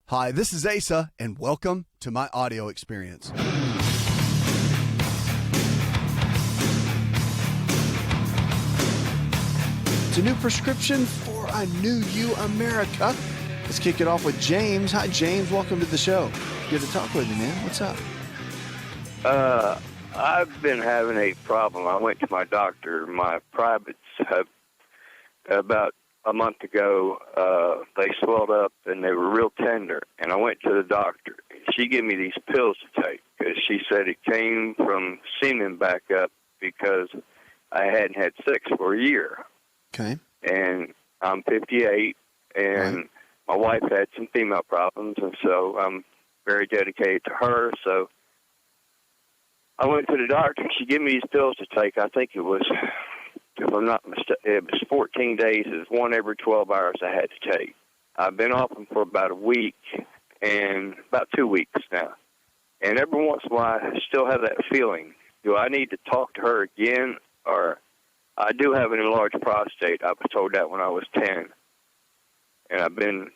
Hi, this is Asa, and welcome to my audio experience. It's a new prescription for a new you, America. Let's kick it off with James. Hi, James. Welcome to the show. Good to talk with you, man. What's up? I've been having a problem. I went to my doctor. My privates have, about a month ago, they swelled up and they were real tender. And I went to the doctor. She gave me these pills to take because she said it came from semen back up because I hadn't had sex for a year. Okay. And I'm 58, and right. My wife had some female problems, and so I'm very dedicated to her. So I went to the doctor. She gave me these pills to take. I think it was, if I'm not mistaken, it was 14 days. It was one every 12 hours I had to take. I've been off them for about a week and about 2 weeks now. And every once in a while, I still have that feeling. Do I need to talk to her again? Or I do have an enlarged prostate. I was told that when I was 10. And I've been,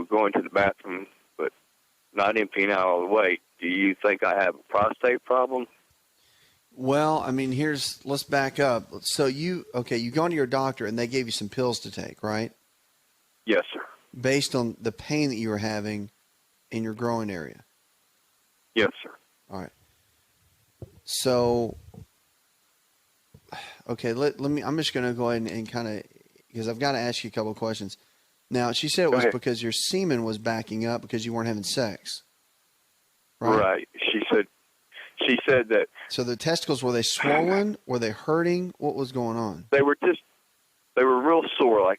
going to the bathroom, but not emptying out all the way. Do you think I have a prostate problem? Well, I mean, let's back up. So you go to your doctor and they gave you some pills to take, right? Yes, sir. Based on the pain that you were having in your growing area? Yes, sir. All right. So, okay, I'm just going to go ahead and kind of, because I've got to ask you a couple of questions. Now, she said it was because your semen was backing up because you weren't having sex. Right. She said that. So the testicles, were they swollen? Were they hurting? What was going on? They were real sore,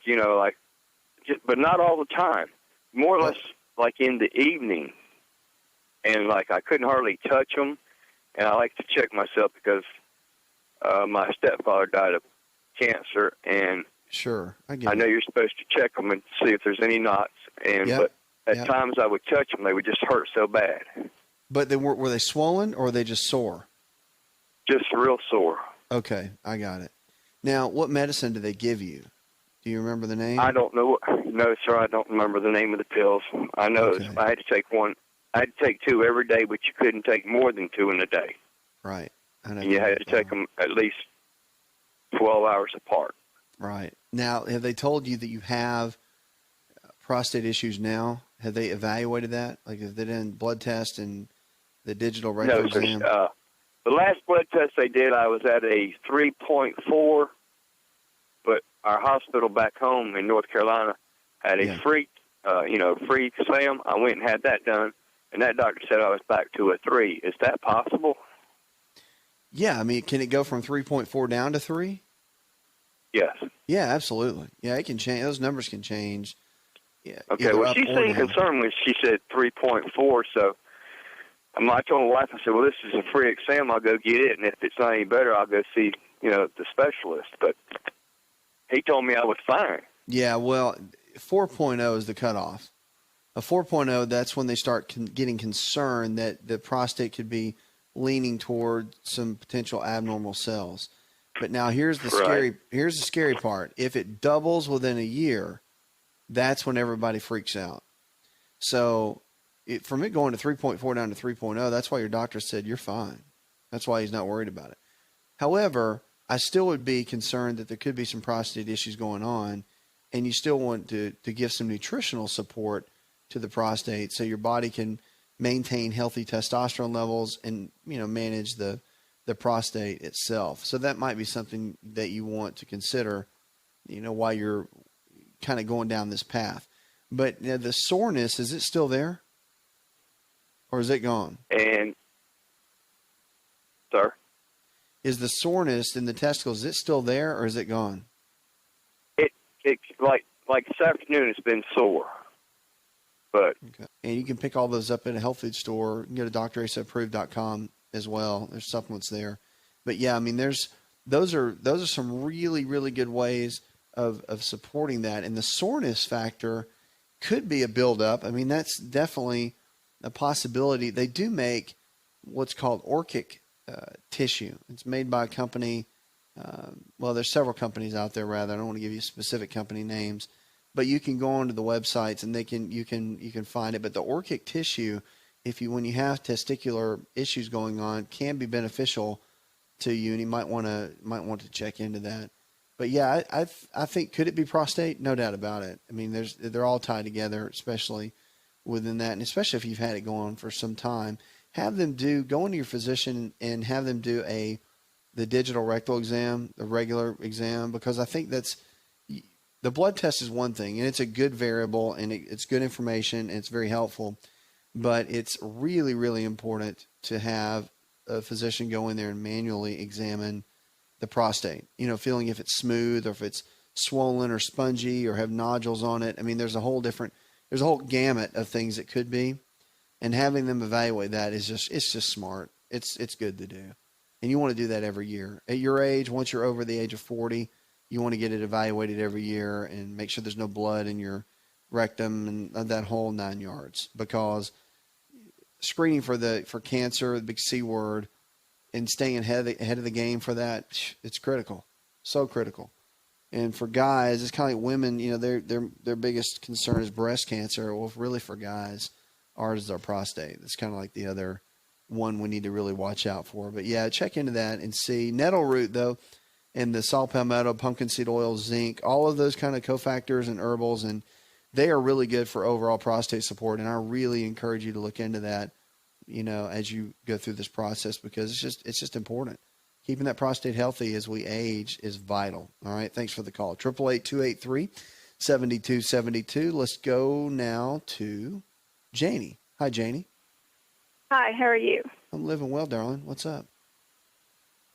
but not all the time. More or less like in the evening. And I couldn't hardly touch them. And I like to check myself because my stepfather died of cancer, and sure, I know you're supposed to check them and see if there's any knots. But at times I would touch them, they would just hurt so bad. But were they swollen or were they just sore? Just real sore. Okay, I got it. Now, what medicine did they give you? Do you remember the name? I don't know. No, sir, I don't remember the name of the pills. I know I had to take one. I had to take two every day, but you couldn't take more than two in a day. Right. And you had to take them at least 12 hours apart. Right. Now, have they told you that you have prostate issues now? Have they evaluated that? Like, have they done blood test and the digital rectal exam? No, the last blood test they did, I was at a 3.4, but our hospital back home in North Carolina had a free exam. I went and had that done, and that doctor said I was back to a 3. Is that possible? Yeah, I mean, can it go from 3.4 down to 3? Yes. Yeah, absolutely. Yeah, it can change. Those numbers can change. Yeah. Okay, well, she seemed concerned when she said 3.4, so I told my wife, I said, well, this is a free exam. I'll go get it, and if it's not any better, I'll go see, the specialist. But he told me I was fine. Yeah, well, 4.0 is the cutoff. A 4.0, that's when they start getting concerned that the prostate could be leaning toward some potential abnormal cells. But now here's the scary part. If it doubles within a year, that's when everybody freaks out. So from it going to 3.4 down to 3.0, that's why your doctor said you're fine. That's why he's not worried about it. However, I still would be concerned that there could be some prostate issues going on, and you still want to give some nutritional support to the prostate so your body can maintain healthy testosterone levels and, manage the prostate itself. So that might be something that you want to consider, while you're kind of going down this path. But the soreness, is it still there? Or is it gone? And, sir? Is the soreness in the testicles, is it still there or is it gone? It's like this afternoon it's been sore. But okay. And you can pick all those up at a health food store. You can go to drasapproved.com as well. There's supplements there. But yeah, I mean, those are some really, really good ways of supporting that. And the soreness factor could be a buildup. I mean, that's definitely a possibility. They do make what's called orchic tissue. It's made by a company. Well, there's several companies out there, rather. I don't want to give you specific company names. but you can go onto the websites and you can find it. But the orchic tissue, when you have testicular issues going on, can be beneficial to you, and you might want to check into that. But yeah, I think, could it be prostate? No doubt about it. I mean, they're all tied together, especially within that, and especially if you've had it going on for some time. Go into your physician and have them do the digital rectal exam, the regular exam, because I think the blood test is one thing, and it's a good variable, and it's good information, and it's very helpful. But it's really, really important to have a physician go in there and manually examine the prostate, feeling if it's smooth or if it's swollen or spongy or have nodules on it. I mean, there's a whole gamut of things it could be, and having them evaluate that it's just smart. It's good to do. And you want to do that every year. At your age, once you're over the age of 40, you want to get it evaluated every year and make sure there's no blood in your rectum and that whole 9 yards, because screening for cancer, the big C word, and staying ahead of the game for that, it's critical, so critical. And for guys, it's kind of like women. Their biggest concern is breast cancer. Well, really for guys, ours is our prostate. It's kind of like the other one we need to really watch out for. But yeah, check into that and see. Nettle root though, and the saw palmetto, pumpkin seed oil, zinc, all of those kind of cofactors and herbals, and they are really good for overall prostate support. And I really encourage you to look into that, as you go through this process, because it's just important. Keeping that prostate healthy as we age is vital. All right. Thanks for the call. 888-283-7272. Let's go now to Janie. Hi, Janie. Hi, how are you? I'm living well, darling. What's up?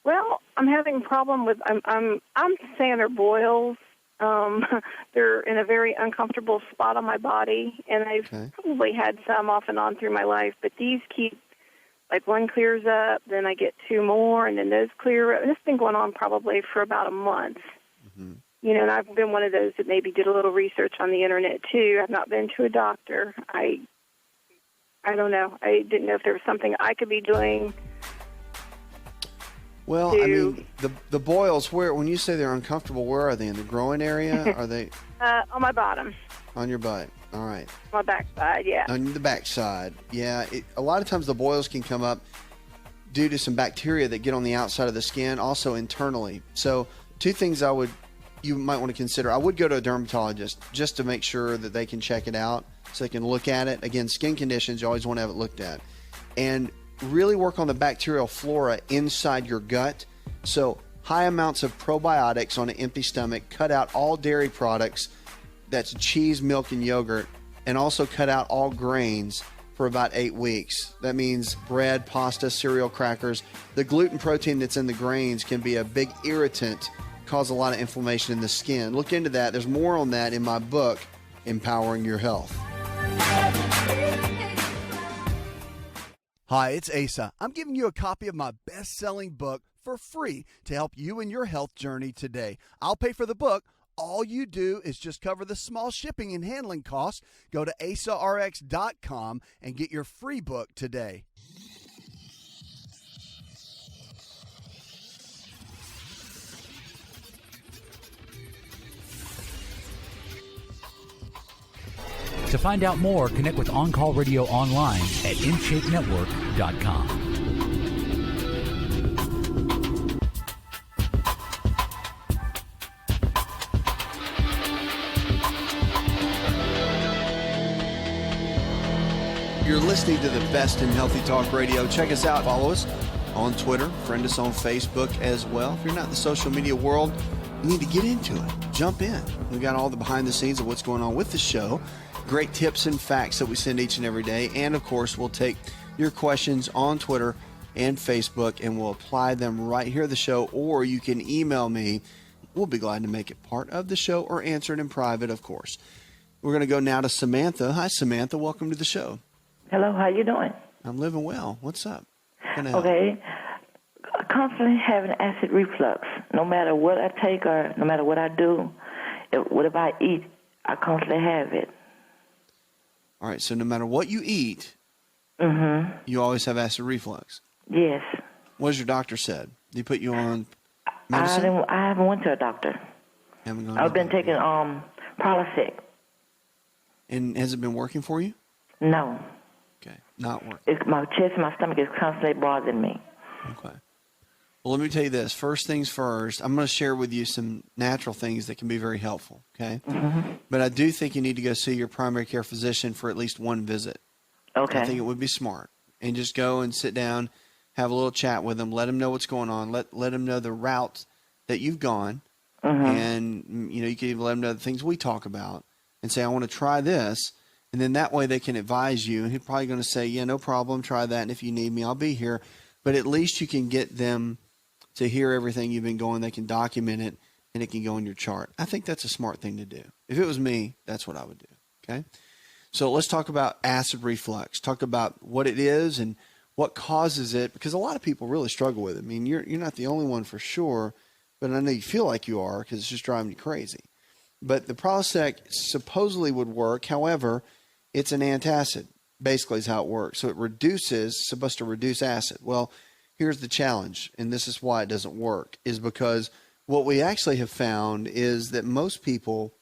Well, I'm having a problem with I'm saying they're boils. They're in a very uncomfortable spot on my body, and I've probably had some off and on through my life, but these keep, like, one clears up, then I get two more, and then those clear up. And it's been going on probably for about a month. Mm-hmm. And I've been one of those that maybe did a little research on the internet too. I've not been to a doctor. I don't know. I didn't know if there was something I could be doing. Well, I mean, the boils, when you say they're uncomfortable, where are they? In the groin area? Are they? On my bottom. On your butt. All right. My backside, yeah. On the backside, yeah. A lot of times the boils can come up due to some bacteria that get on the outside of the skin, also internally. So two things you might want to consider. I would go to a dermatologist just to make sure that they can check it out so they can look at it. Again, skin conditions, you always want to have it looked at. And really work on the bacterial flora inside your gut. So high amounts of probiotics on an empty stomach. Cut out all dairy products. That's cheese, milk, and yogurt. And also cut out all grains for about 8 weeks. That means bread, pasta, cereal, crackers. The gluten protein that's in the grains can be a big irritant, cause a lot of inflammation in the skin. Look into that. There's more on that in my book, Empowering Your Health. Hi, it's Asa. I'm giving you a copy of my best-selling book for free to help you in your health journey today. I'll pay for the book. All you do is just cover the small shipping and handling costs. Go to asarx.com and get your free book today. To find out more, connect with On Call Radio online at InShapeNetwork.com. You're listening to the best in Healthy Talk Radio. Check us out. Follow us on Twitter. Friend us on Facebook as well. If you're not in the social media world, you need to get into it. Jump in. We got all the behind the scenes of what's going on with the show. Great tips and facts that we send each and every day. And, of course, we'll take your questions on Twitter and Facebook, and we'll apply them right here at the show. Or you can email me. We'll be glad to make it part of the show or answer it in private, of course. We're going to go now to Samantha. Hi, Samantha. Welcome to the show. Hello. How you doing? I'm living well. What's up? Okay. I constantly having acid reflux. No matter what I take or no matter what I do, whatever I eat, I constantly have it. All right, so no matter what you eat, you always have acid reflux? Yes. What has your doctor said? Did he put you on medicine? I haven't went to a doctor. Haven't gone I've been taking Prilosec And has it been working for you? No. Okay, not working. My chest and my stomach is constantly bothering me. Okay. Well, let me tell you this. First things first, I'm going to share with you some natural things that can be very helpful, okay? Mm-hmm. But I do think you need to go see your primary care physician for at least one visit. Okay. I think it would be smart. And just go and sit down, have a little chat with them, let them know what's going on, let them know the route that you've gone, and, you know, you can even let them know the things we talk about and say, I want to try this. And then that way they can advise you. And he's probably going to say, yeah, no problem, try that. And if you need me, I'll be here. But at least you can get them to hear everything you've been going. They can document it, and it can go in your chart. I think that's a smart thing to do. If it was me, that's what I would do, okay? So let's talk about acid reflux. Talk about what it is and what causes it, because a lot of people really struggle with it. I mean, you're not the only one for sure, but I know you feel like you are because it's just driving you crazy. But the Prilosec supposedly would work. However, it's an antacid, basically is how it works. So it reduces, supposed to reduce acid. Well, here's the challenge, and this is why it doesn't work, is because what we actually have found is that most people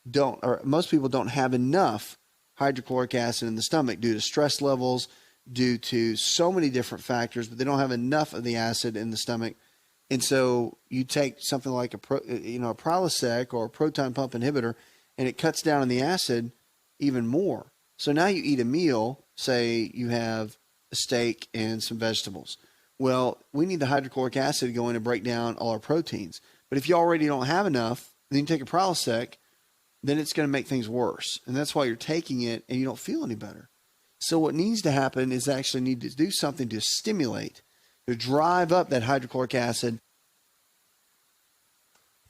don't have enough hydrochloric acid in the stomach due to stress levels, due to so many different factors, but they don't have enough of the acid in the stomach. And so you take something like a Prilosec or a proton pump inhibitor, and it cuts down on the acid even more. So now you eat a meal, say you have a steak and some vegetables. Well, we need the hydrochloric acid to go in and break down all our proteins. But if you already don't have enough, then you take a Prilosec, then it's going to make things worse. And that's why you're taking it and you don't feel any better. So what needs to happen is actually need to do something to stimulate, to drive up that hydrochloric acid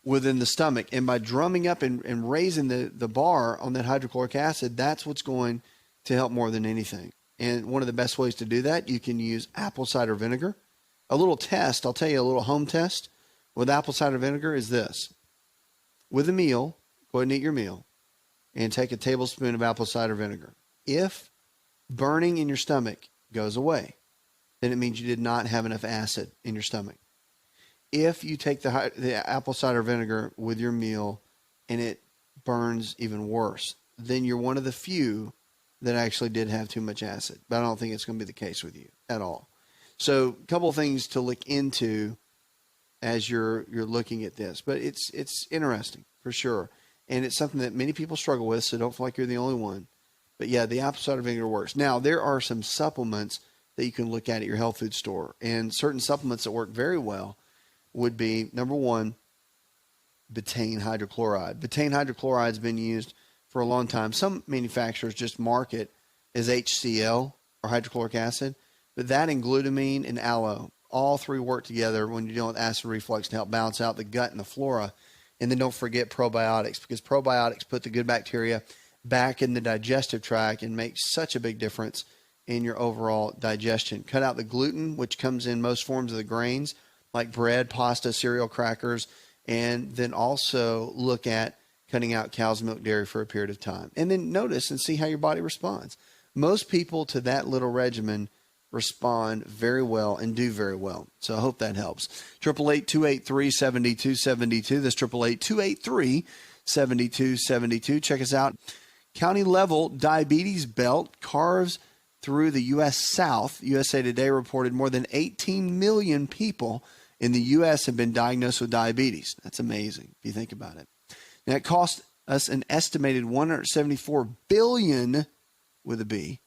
within the stomach. And by drumming up and raising the bar on that hydrochloric acid, that's what's going to help more than anything. And one of the best ways to do that, you can use apple cider vinegar. A little test, I'll tell you, a little home test with apple cider vinegar is this. With a meal, go ahead and eat your meal and take a tablespoon of apple cider vinegar. If burning in your stomach goes away, then it means you did not have enough acid in your stomach. If you take the apple cider vinegar with your meal and it burns even worse, then you're one of the few that actually did have too much acid. But I don't think it's going to be the case with you at all. So a couple of things to look into as you're looking at this. But it's interesting for sure. And it's something that many people struggle with, so don't feel like you're the only one. But yeah, the apple cider vinegar works. Now, there are some supplements that you can look at your health food store. And certain supplements that work very well would be, number one, betaine hydrochloride. Betaine hydrochloride has been used for a long time. Some manufacturers just mark it as HCl, or hydrochloric acid, but that and glutamine and aloe, all three work together when you're dealing with acid reflux to help balance out the gut and the flora. And then don't forget probiotics, because probiotics put the good bacteria back in the digestive tract and make such a big difference in your overall digestion. Cut out the gluten, which comes in most forms of the grains, like bread, pasta, cereal, crackers, and then also look at cutting out cow's milk, dairy for a period of time. And then notice and see how your body responds. Most people to that little regimen respond very well and do very well. So I hope that helps. 888-283-7272. That's 888-283-7272. Check us out. County level diabetes belt carves through the U.S. South. USA Today reported more than 18 million people in the U.S. have been diagnosed with diabetes. That's amazing if you think about it. Now, it cost us an estimated $174 billion, with a B,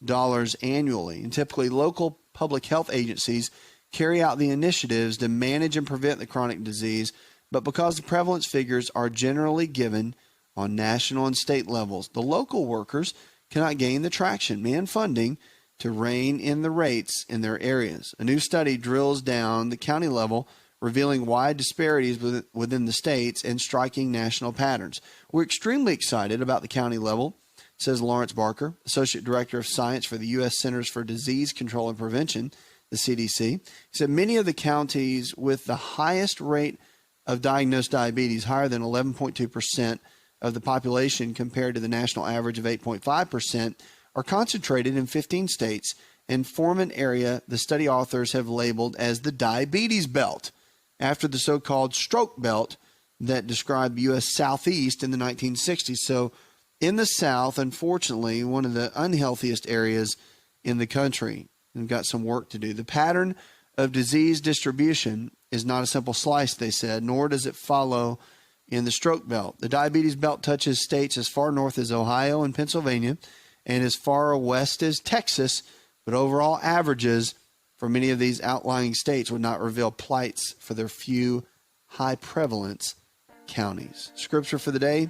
dollars annually. And typically, local public health agencies carry out the initiatives to manage and prevent the chronic disease. But because the prevalence figures are generally given on national and state levels, the local workers cannot gain the traction and funding to rein in the rates in their areas. A new study drills down the county level, revealing wide disparities within the states and striking national patterns. We're extremely excited about the county level, says Lawrence Barker, Associate Director of Science for the U.S. Centers for Disease Control and Prevention, the CDC. He said many of the counties with the highest rate of diagnosed diabetes, higher than 11.2% of the population compared to the national average of 8.5%, are concentrated in 15 states and form an area the study authors have labeled as the diabetes belt, after the so-called stroke belt that described the U.S. Southeast in the 1960s. So in the South, unfortunately, one of the unhealthiest areas in the country. We've got some work to do. The pattern of disease distribution is not a simple slice, they said, nor does it follow in the stroke belt. The diabetes belt touches states as far north as Ohio and Pennsylvania and as far west as Texas, but overall averages for many of these outlying states would not reveal plights for their few high prevalence counties. Scripture for the day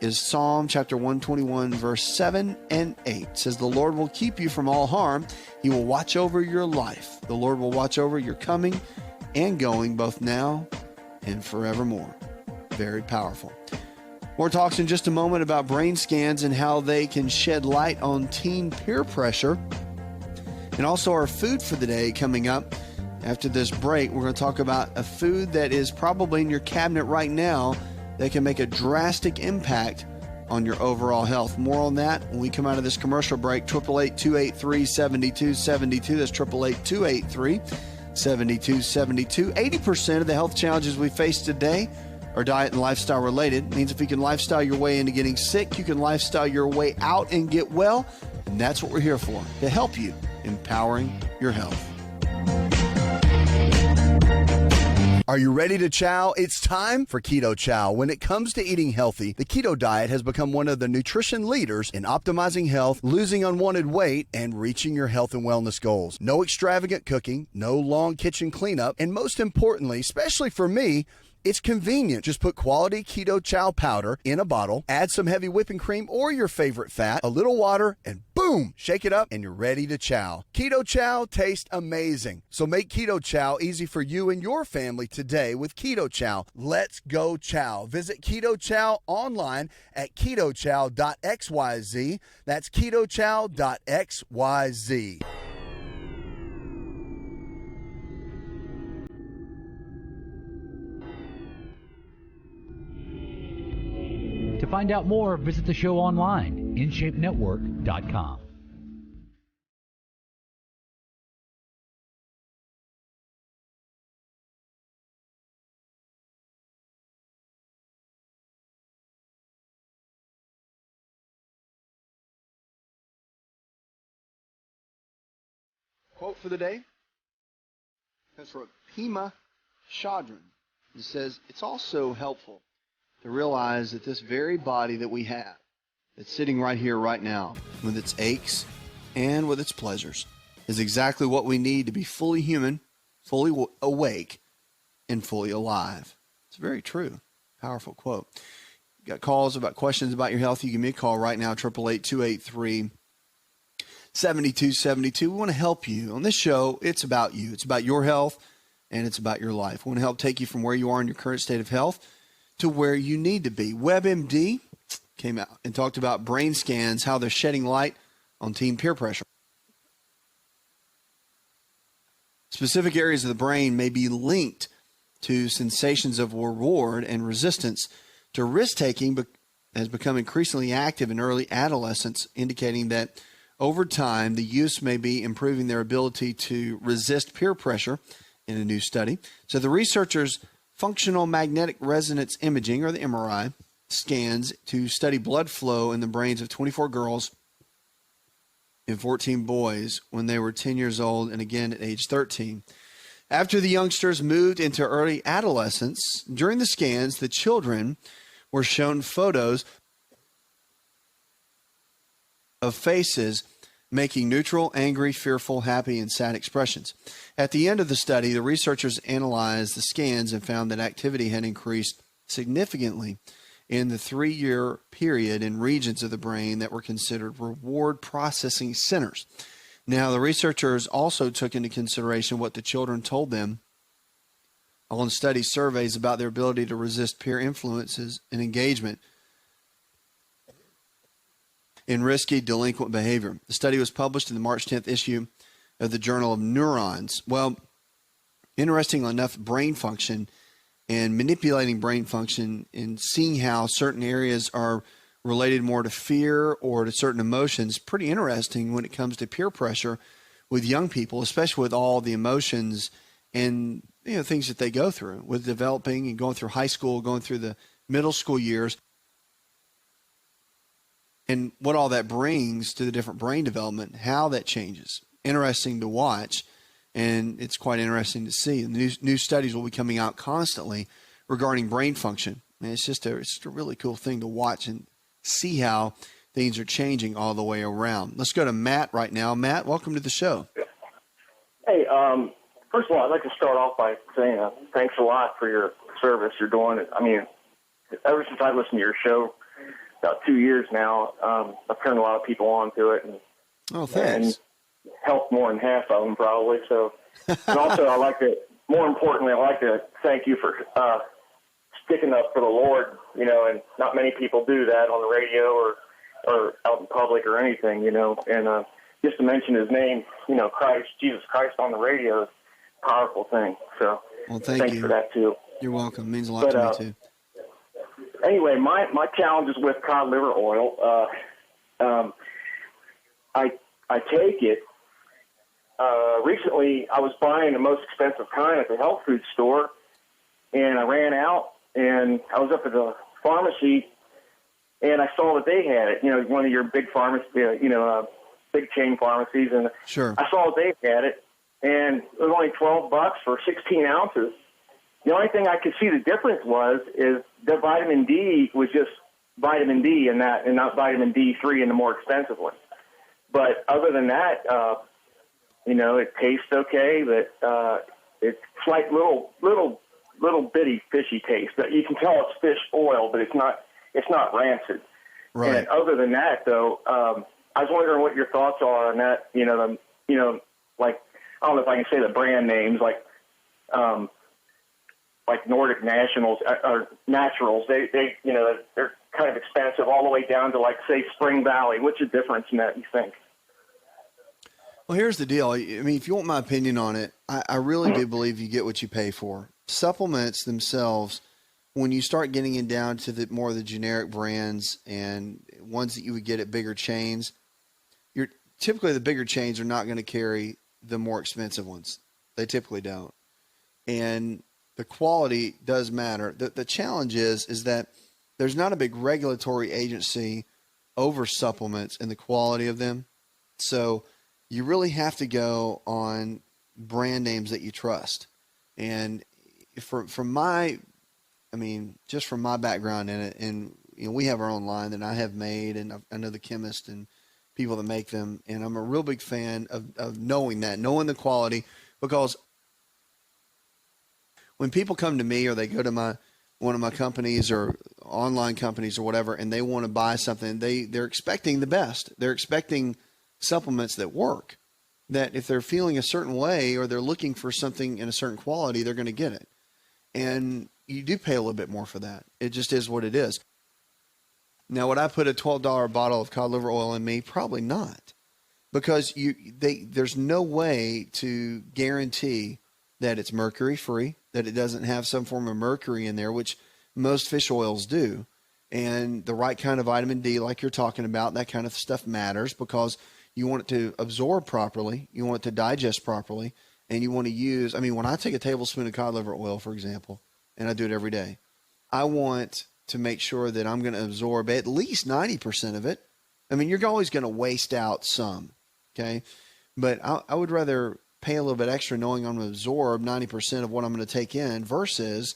is Psalm chapter 121, verse 7 and 8. It says, the Lord will keep you from all harm. He will watch over your life. The Lord will watch over your coming and going, both now and forevermore. Very powerful. More talks in just a moment about brain scans and how they can shed light on teen peer pressure. And also our food for the day coming up. After this break, we're going to talk about a food that is probably in your cabinet right now that can make a drastic impact on your overall health. More on that when we come out of this commercial break. 888-283-7272. That's 888-283-7272. 80% of the health challenges we face today are diet and lifestyle related. It means if you can lifestyle your way into getting sick, you can lifestyle your way out and get well. And that's what we're here for, to help you empowering your health. Are you ready to chow? It's time for Keto Chow. When it comes to eating healthy, the keto diet has become one of the nutrition leaders in optimizing health, losing unwanted weight, and reaching your health and wellness goals. No extravagant cooking, no long kitchen cleanup, and most importantly, especially for me, it's convenient. Just put quality Keto Chow powder in a bottle, add some heavy whipping cream or your favorite fat, a little water, and boom, shake it up and you're ready to chow. Keto Chow tastes amazing. So make Keto Chow easy for you and your family today with Keto Chow. Let's go chow. Visit Keto Chow online at ketochow.xyz. That's ketochow.xyz. To find out more, visit the show online, InShapeNetwork.com. Quote for the day comes from Pema Chodron. It says, it's also helpful to realize that this very body that we have, that's sitting right here, right now, with its aches and with its pleasures, is exactly what we need to be fully human, fully awake, and fully alive. It's very true. Powerful quote. You got calls about questions about your health, you give me a call right now, 888-283-7272. We want to help you. On this show, it's about you. It's about your health, and it's about your life. We want to help take you from where you are in your current state of health to where you need to be. WebMD came out and talked about brain scans, how they're shedding light on teen peer pressure. Specific areas of the brain may be linked to sensations of reward and resistance to risk-taking, but has become increasingly active in early adolescence, indicating that over time, the use may be improving their ability to resist peer pressure in a new study. So the researchers functional magnetic resonance imaging, or the MRI, scans to study blood flow in the brains of 24 girls and 14 boys when they were 10 years old and again at age 13. After the youngsters moved into early adolescence, during the scans, the children were shown photos of faces making neutral, angry, fearful, happy, and sad expressions. At the end of the study, the researchers analyzed the scans and found that activity had increased significantly in the 3-year period in regions of the brain that were considered reward processing centers. Now, the researchers also took into consideration what the children told them on study surveys about their ability to resist peer influences and engagement in risky delinquent behavior. The study was published in the March 10th issue of the Journal of Neurons. Well, interestingly enough, brain function and manipulating brain function and seeing how certain areas are related more to fear or to certain emotions, pretty interesting when it comes to peer pressure with young people, especially with all the emotions and things that they go through with developing and going through high school, going through the middle school years. and what all that brings to the different brain development, how that changes. Interesting to watch, and it's quite interesting to see. And new studies will be coming out constantly regarding brain function. And it's just a really cool thing to watch and see how things are changing all the way around. Let's go to Matt right now. Matt, welcome to the show. Hey, first of all, I'd like to start off by saying thanks a lot for your service you're doing. I mean, ever since I listened to your show, about 2 years now, I've turned a lot of people on to it. And, thanks. And helped more than half of them probably. So, and also more importantly, I'd like to thank you for sticking up for the Lord, and not many people do that on the radio or out in public or anything, and just to mention his name, Jesus Christ on the radio is a powerful thing. So thanks for that too. You're welcome. It means a lot to me too. Anyway, my challenge is with cod liver oil. I take it. Recently, I was buying the most expensive kind at the health food store, and I ran out, and I was up at the pharmacy, and I saw that they had it. One of your big pharmacies, big chain pharmacies, and sure. I saw that they had it, and it was only $12 for 16 ounces. The only thing I could see the difference is the vitamin D was just vitamin D in that, and not vitamin D3 in the more expensive one. But other than that, it tastes okay. But it's like little bitty fishy taste. That you can tell it's fish oil, but it's not rancid. Right. And other than that, though, I was wondering what your thoughts are on that. Like I don't know if I can say the brand names, like Nordic Nationals or Naturals. They're kind of expensive all the way down to like say Spring Valley. What's the difference in that, you think? Well, here's the deal. I mean, if you want my opinion on it, I really do believe you get what you pay for. Supplements themselves, when you start getting it down to the more of the generic brands and ones that you would get at bigger chains, typically the bigger chains are not going to carry the more expensive ones. They typically don't. And the quality does matter. The challenge is that there's not a big regulatory agency over supplements and the quality of them. So you really have to go on brand names that you trust. And from my background in it, and we have our own line that I have made, and I know the chemists and people that make them, and I'm a real big fan of knowing the quality, because when people come to me or they go to one of my companies or online companies or whatever, and they want to buy something, they're expecting the best. They're expecting supplements that work, that if they're feeling a certain way or they're looking for something in a certain quality, they're going to get it. And you do pay a little bit more for that. It just is what it is. Now, would I put a $12 bottle of cod liver oil in me? Probably not, because there's no way to guarantee that it's mercury free, that it doesn't have some form of mercury in there, which most fish oils do. And the right kind of vitamin D, like you're talking about, that kind of stuff matters, because you want it to absorb properly, you want it to digest properly, and you want to use, when I take a tablespoon of cod liver oil, for example, and I do it every day, I want to make sure that I'm going to absorb at least 90% of it. You're always going to waste out some, okay? But I would rather pay a little bit extra knowing I'm going to absorb 90% of what I'm going to take in versus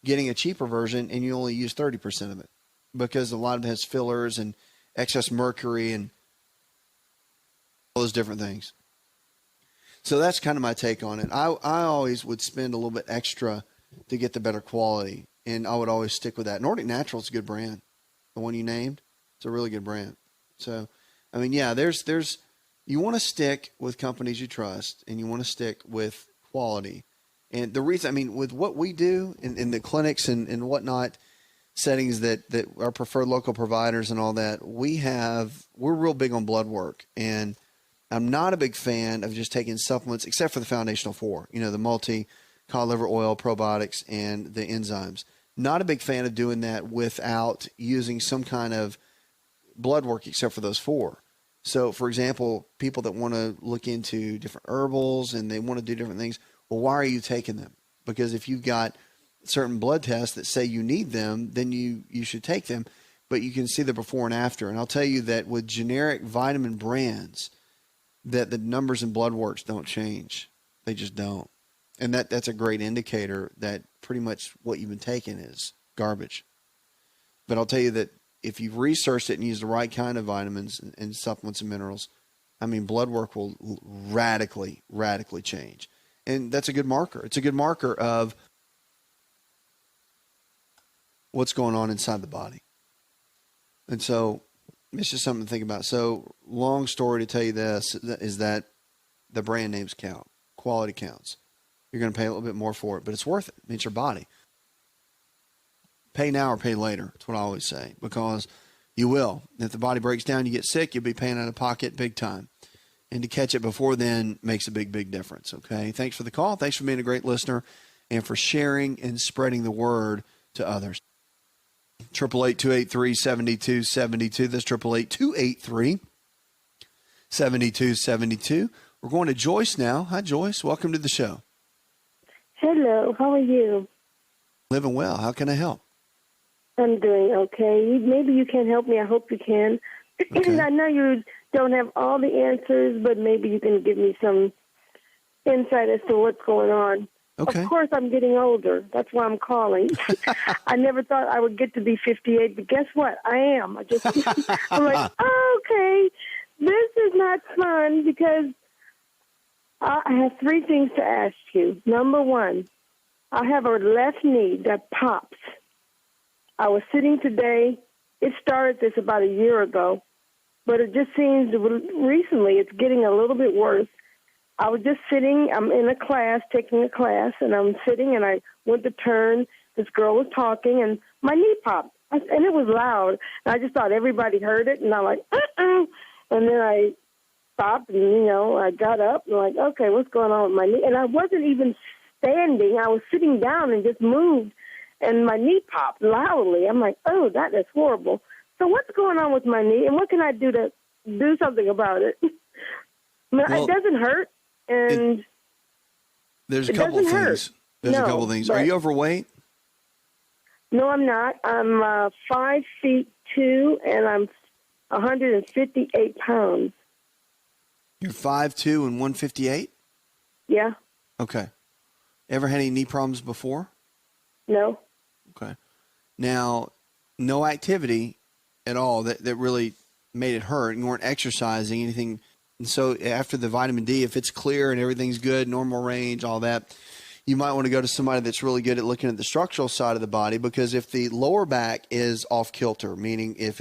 getting a cheaper version and you only use 30% of it, because a lot of it has fillers and excess mercury and all those different things. So that's kind of my take on it. I always would spend a little bit extra to get the better quality, and I would always stick with that. Nordic Naturals is a good brand. The one you named, it's a really good brand. So, there's you want to stick with companies you trust, and you want to stick with quality. And the reason, with what we do in the clinics and whatnot, settings that are preferred local providers and all that, we're real big on blood work. And I'm not a big fan of just taking supplements, except for the foundational four, the multi, cod liver oil, probiotics, and the enzymes. Not a big fan of doing that without using some kind of blood work, except for those four. So, for example, people that want to look into different herbals and they want to do different things, well, why are you taking them? Because if you've got certain blood tests that say you need them, then you should take them. but you can see the before and after. And I'll tell you that with generic vitamin brands, that the numbers in blood works don't change. They just don't. And that's a great indicator that pretty much what you've been taking is garbage. But I'll tell you that if you've researched it and used the right kind of vitamins and supplements and minerals, I mean, blood work will radically change. And that's a good marker. It's a good marker of what's going on inside the body. And so it's just something to think about. So long story to tell you this is that the brand names count. Quality counts. You're going to pay a little bit more for it, but it's worth it. It's your body. Pay now or pay later. That's what I always say, because you will. If the body breaks down, you get sick, you'll be paying out of pocket big time. And to catch it before then makes a big, big difference, okay? Thanks for the call. Thanks for being a great listener and for sharing and spreading the word to others. 888-283-7272. That's 888-283-7272. We're going to Joyce now. Hi, Joyce. Welcome to the show. Hello. How are you? Living well. How can I help? I'm doing okay. Maybe you can help me. I hope you can. Okay. I know you don't have all the answers, but maybe you can give me some insight as to what's going on. Okay. Of course, I'm getting older. That's why I'm calling. I never thought I would get to be 58, but guess what? I am. I'm like, oh, okay, this is not fun, because I have three things to ask you. Number one, I have a left knee that pops. I was sitting today. It started this about a year ago, but it just seems recently it's getting a little bit worse. I was just sitting. I'm in a class, taking a class, and I'm sitting, and I went to turn. This girl was talking, and my knee popped, and it was loud. And I just thought everybody heard it, and I'm like, uh-uh. And then I stopped, and, I got up, and like, okay, what's going on with my knee? And I wasn't even standing. I was sitting down and just moved, and my knee popped loudly. I'm like, oh, that is horrible. So what's going on with my knee, and what can I do to do something about it? I mean, it doesn't hurt, and there's a couple of things. There's a couple of things. Are you overweight? No, I'm not. I'm 5'2", and I'm 158 pounds. You're 5'2" and 158? Yeah. Okay. Ever had any knee problems before? No. Okay. Now, no activity at all that really made it hurt. You weren't exercising, anything. And so after the vitamin D, if it's clear and everything's good, normal range, all that, you might want to go to somebody that's really good at looking at the structural side of the body, because if the lower back is off kilter, meaning if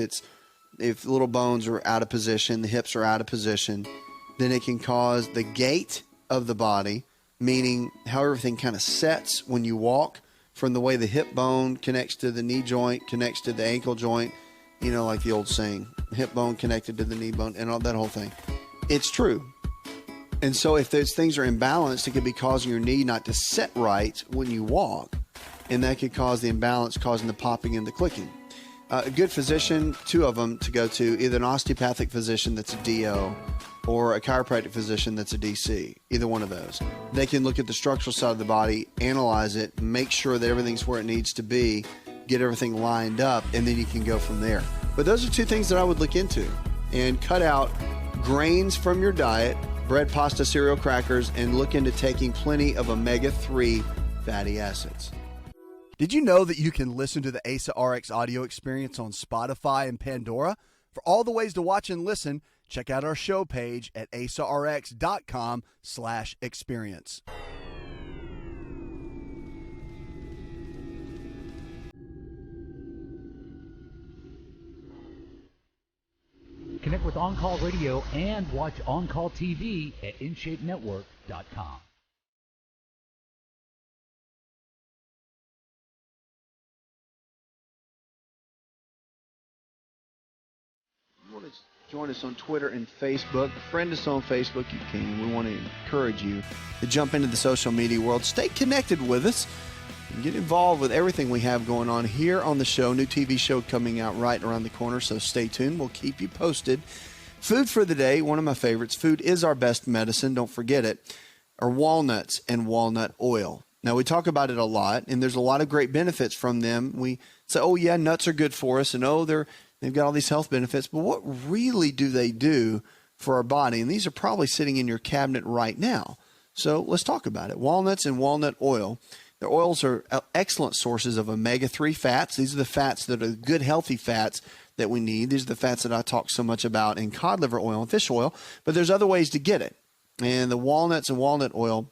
little bones are out of position, the hips are out of position, then it can cause the gait of the body, meaning how everything kind of sets when you walk, from the way the hip bone connects to the knee joint, connects to the ankle joint, like the old saying, hip bone connected to the knee bone, and all that whole thing. It's true. And so if those things are imbalanced, it could be causing your knee not to set right when you walk, and that could cause the imbalance, causing the popping and the clicking. A good physician, two of them to go to, either an osteopathic physician that's a DO or a chiropractic physician that's a DC, either one of those. They can look at the structural side of the body, analyze it, make sure that everything's where it needs to be, get everything lined up, and then you can go from there. But those are two things that I would look into, and cut out grains from your diet, bread, pasta, cereal, crackers, and look into taking plenty of omega-3 fatty acids. Did you know that you can listen to the ASA RX audio experience on Spotify and Pandora? For all the ways to watch and listen, check out our show page at asarx.com/experience. Connect with On Call Radio and watch On Call TV at InShapeNetwork.com. You want to join us on Twitter and Facebook. Friend us on Facebook. You can. We want to encourage you to jump into the social media world. Stay connected with us. Get involved with everything we have going on here on the show. New TV show coming out right around the corner, so stay tuned. We'll keep you posted. Food for the day, one of my favorites. Food is our best medicine. Don't forget it. Are walnuts and walnut oil. Now, we talk about it a lot, and there's a lot of great benefits from them. We say, oh, yeah, nuts are good for us, and they've got all these health benefits, but what really do they do for our body? And these are probably sitting in your cabinet right now. So let's talk about it. Walnuts and walnut oil. Their oils are excellent sources of omega-3 fats. These are the fats that are good, healthy fats that we need. These are the fats that I talk so much about in cod liver oil and fish oil, but there's other ways to get it. And the walnuts and walnut oil,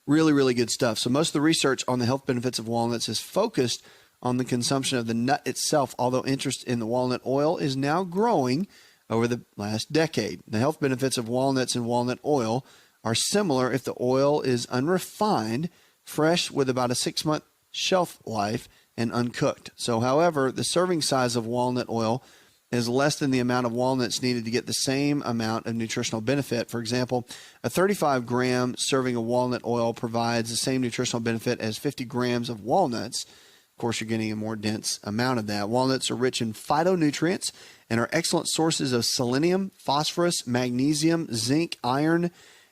really, really good stuff. So most of the research on the health benefits of walnuts is focused on the consumption of the nut itself, although interest in the walnut oil is now growing over the last decade. The health benefits of walnuts and walnut oil are similar if the oil is unrefined, fresh with about a 6-month shelf life, and uncooked. So, however, the serving size of walnut oil is less than the amount of walnuts needed to get the same amount of nutritional benefit. For example, a 35-gram serving of walnut oil provides the same nutritional benefit as 50 grams of walnuts. Of course, you're getting a more dense amount of that. Walnuts are rich in phytonutrients and are excellent sources of selenium, phosphorus, magnesium, zinc, iron,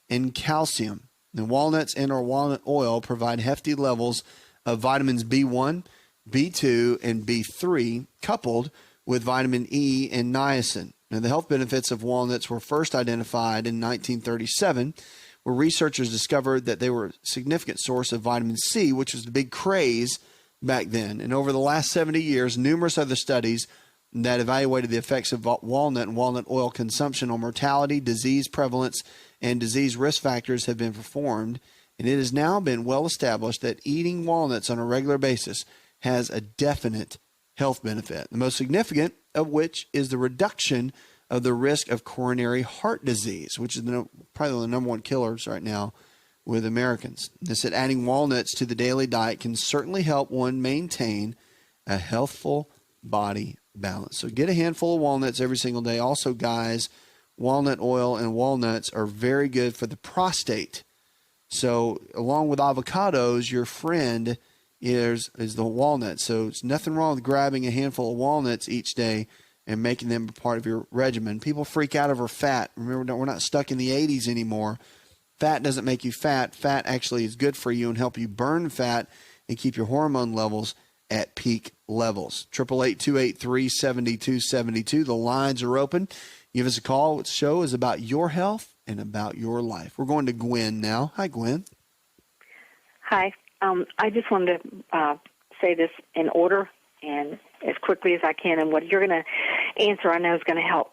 and calcium. The walnuts and or walnut oil provide hefty levels of vitamins B1, B2, and B3, coupled with vitamin E and niacin. Now, the health benefits of walnuts were first identified in 1937, where researchers discovered that they were a significant source of vitamin C, which was the big craze back then. And over the last 70 years, numerous other studies that evaluated the effects of walnut and walnut oil consumption on mortality, disease prevalence, and disease risk factors have been performed. And it has now been well established that eating walnuts on a regular basis has a definite health benefit, the most significant of which is the reduction of the risk of coronary heart disease, which is probably the number one killers right now with Americans. They said adding walnuts to the daily diet can certainly help one maintain a healthful body balance. So get a handful of walnuts every single day. Also, guys, walnut oil and walnuts are very good for the prostate. So along with avocados, your friend is the walnut. So it's nothing wrong with grabbing a handful of walnuts each day and making them a part of your regimen. People freak out over fat. Remember, we're not stuck in the 80s anymore. Fat doesn't make you fat. Fat actually is good for you and help you burn fat and keep your hormone levels at peak levels. 888-283-7272. The lines are open. Give us a call. The show is about your health and about your life. We're going to Gwen now. Hi, Gwen. Hi. I just wanted to say this in order and as quickly as I can. And what you're going to answer, I know, is going to help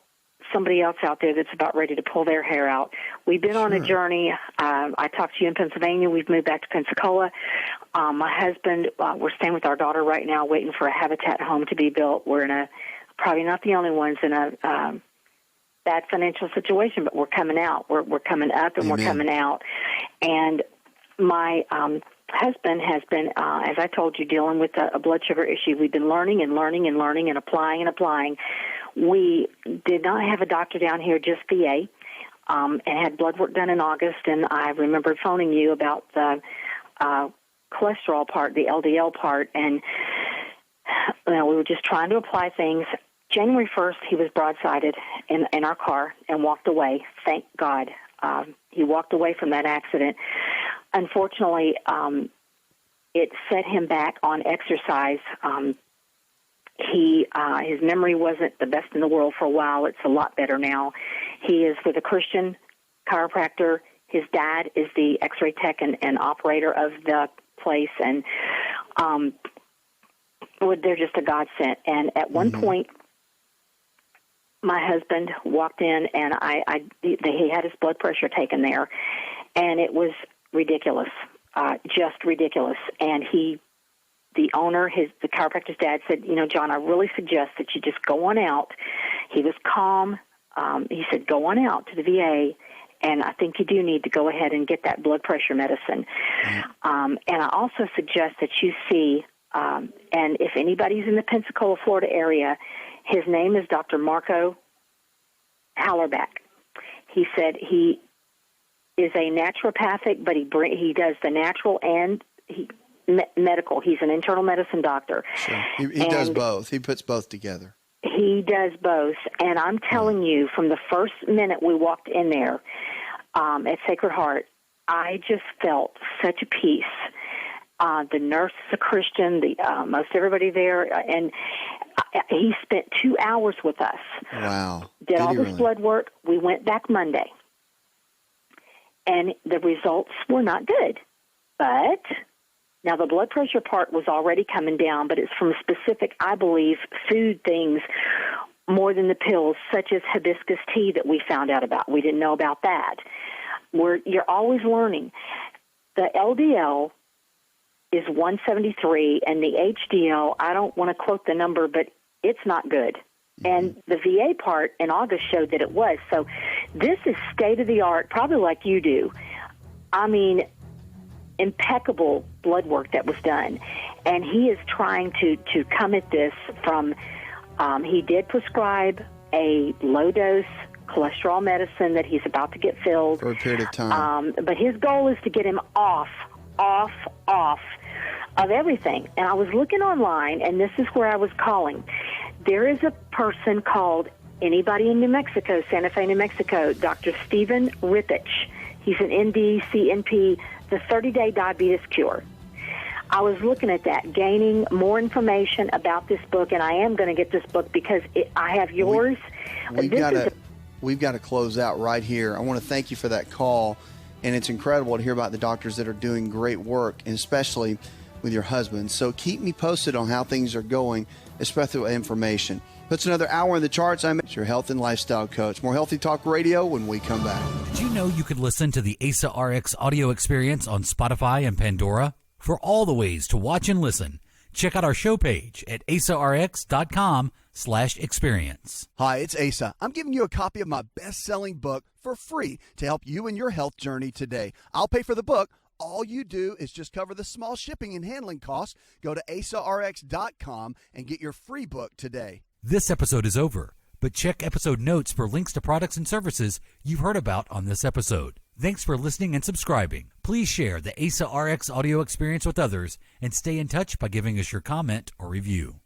somebody else out there that's about ready to pull their hair out. We've been on a journey. I talked to you in Pennsylvania. We've moved back to Pensacola. My husband, we're staying with our daughter right now, waiting for a Habitat home to be built. We're in probably not the only ones in a bad financial situation, but we're coming out. We're coming up and Amen. We're coming out. And my husband has been, as I told you, dealing with a blood sugar issue. We've been learning and applying and applying. We did not have a doctor down here, just VA, and had blood work done in August. And I remembered phoning you about the cholesterol part, the LDL part, and we were just trying to apply things. January 1st, he was broadsided in our car and walked away. Thank God. He walked away from that accident. Unfortunately, it set him back on exercise. His memory wasn't the best in the world for a while. It's a lot better now. He is with a Christian chiropractor. His dad is the X-ray tech and operator of the place, and they're just a godsend. And at one point, my husband walked in, and he had his blood pressure taken there, and it was ridiculous, just ridiculous. And the owner, the chiropractor's dad, said, John, I really suggest that you just go on out. He was calm. He said, go on out to the VA, and I think you do need to go ahead and get that blood pressure medicine. And I also suggest that you see, and if anybody's in the Pensacola, Florida area, his name is Dr. Marco Hallerback. He said he is a naturopathic, but he does the natural and medical. He's an internal medicine doctor. Sure. He does both. He puts both together. He does both. And I'm telling you, from the first minute we walked in there at Sacred Heart, I just felt such a peace. The nurse is a Christian. Most everybody there, and he spent 2 hours with us. Wow! Did all this blood work. We went back Monday, and the results were not good. But now the blood pressure part was already coming down, but it's from specific, I believe, food things more than the pills, such as hibiscus tea that we found out about. We didn't know about that. You're always learning. The LDL is 173, and the HDL, I don't want to quote the number, but it's not good. And the VA part in August showed that it was. So this is state-of-the-art, probably like you do. I mean, impeccable blood work that was done. And he is trying to come at this from, he did prescribe a low-dose cholesterol medicine that he's about to get filled. For a period of time. But his goal is to get him off of everything. And I was looking online, and this is where I was calling. There is a person called, anybody in New Mexico, Santa Fe, New Mexico, Dr. Stephen Rippich. He's an ND, CNP, the 30-day diabetes cure. I was looking at that, gaining more information about this book, and I am going to get this book because I have yours. We've got to close out right here. I want to thank you for that call, and it's incredible to hear about the doctors that are doing great work, and especially with your husband. So keep me posted on how things are going, especially with information. Puts another hour in the charts. I'm your health and lifestyle coach. More Healthy Talk Radio when we come back. Did you know you could listen to the ASA RX audio experience on Spotify and Pandora? For all the ways to watch and listen, check out our show page at asarx.com/experience. Hi, it's Asa. I'm giving you a copy of my best-selling book for free to help you in your health journey today. I'll pay for the book. All you do is just cover the small shipping and handling costs. Go to asarx.com and get your free book today. This episode is over, but check episode notes for links to products and services you've heard about on this episode. Thanks for listening and subscribing. Please share the ASA RX audio experience with others and stay in touch by giving us your comment or review.